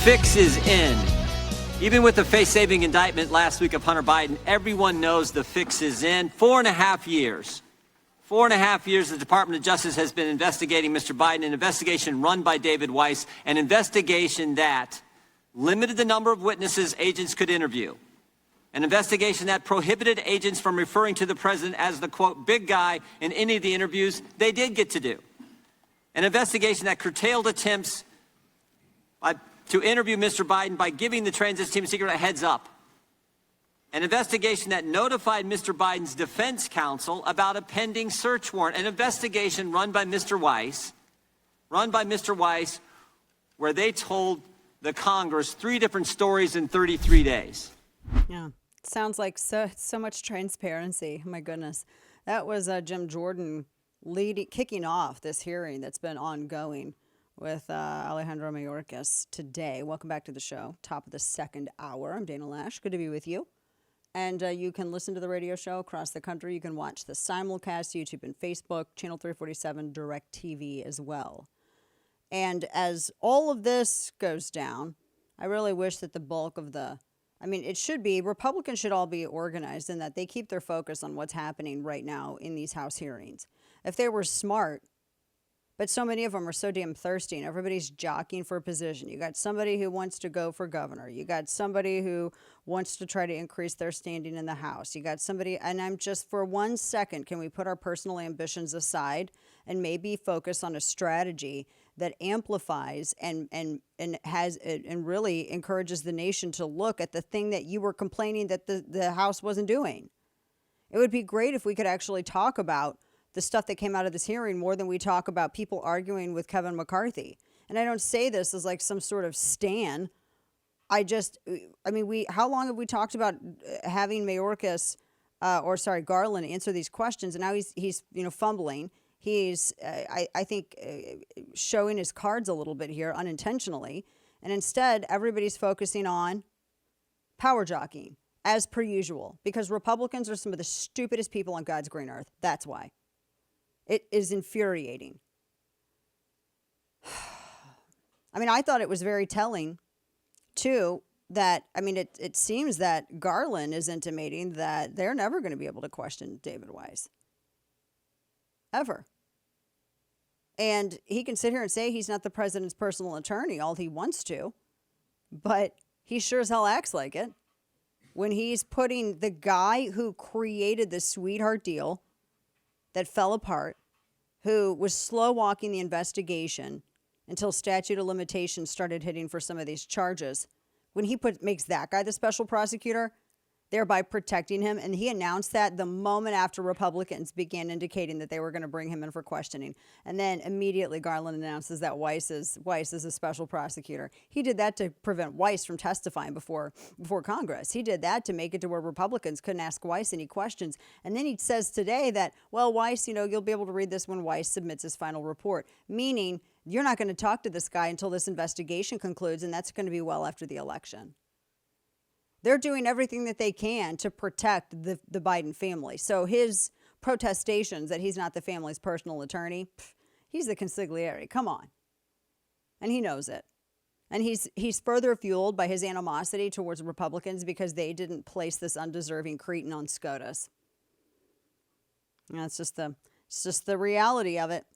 fix is in. Even with the face-saving indictment last week of Hunter Biden, everyone knows the fix is in. 4.5 years. 4.5 years the Department of Justice has been investigating Mr. Biden, an investigation run by David Weiss, an investigation that limited the number of witnesses agents could interview, an investigation that prohibited agents from referring to the president as the, quote, big guy in any of the interviews they did get to do, an investigation that curtailed attempts to interview Mr. Biden by giving the transit team secret a heads up. An investigation that notified Mr. Biden's defense counsel about a pending search warrant. An investigation run by Mr. Weiss, where they told the Congress 3 different stories in 33 days. Yeah, sounds like so much transparency. My goodness. That was Jim Jordan kicking off this hearing that's been ongoing with Alejandro Mayorkas today. Welcome back to the show. Top of the second hour. I'm Dana Loesch. Good to be with you. And you can listen to the radio show across the country. You can watch the simulcast, YouTube and Facebook, Channel 347, Direct TV as well. And as all of this goes down, I really wish that the bulk of it should be, Republicans should all be organized in that they keep their focus on what's happening right now in these House hearings. If they were smart, but so many of them are so damn thirsty and everybody's jockeying for a position. You got somebody who wants to go for governor. You got somebody who wants to try to increase their standing in the House. You got somebody, and I'm just, for 1 second, can we put our personal ambitions aside and maybe focus on a strategy that amplifies and really encourages the nation to look at the thing that you were complaining that the House wasn't doing? It would be great if we could actually talk about the stuff that came out of this hearing more than we talk about people arguing with Kevin McCarthy. And I don't say this as like some sort of stan. How long have we talked about having Garland answer these questions? And now he's fumbling. He's, I think, showing his cards a little bit here unintentionally. And instead, everybody's focusing on power jockeying, as per usual, because Republicans are some of the stupidest people on God's green earth. That's why. It is infuriating. I thought it was very telling, too, that, it seems that Garland is intimating that they're never going to be able to question David Weiss. Ever. And he can sit here and say he's not the president's personal attorney all he wants to, but he sure as hell acts like it when he's putting the guy who created the sweetheart deal that fell apart, who was slow walking the investigation until statute of limitations started hitting for some of these charges. When he makes that guy the special prosecutor, thereby protecting him, and he announced that the moment after Republicans began indicating that they were going to bring him in for questioning. And then immediately Garland announces that Weiss is a special prosecutor. He did that to prevent Weiss from testifying before Congress. He did that to make it to where Republicans couldn't ask Weiss any questions. And then he says today that, well, Weiss, you'll be able to read this when Weiss submits his final report, meaning you're not going to talk to this guy until this investigation concludes, and that's going to be well after the election. They're doing everything that they can to protect the Biden family. So his protestations that he's not the family's personal attorney, he's the consigliere. Come on. And he knows it. And he's further fueled by his animosity towards Republicans because they didn't place this undeserving cretin on SCOTUS. It's just the reality of it.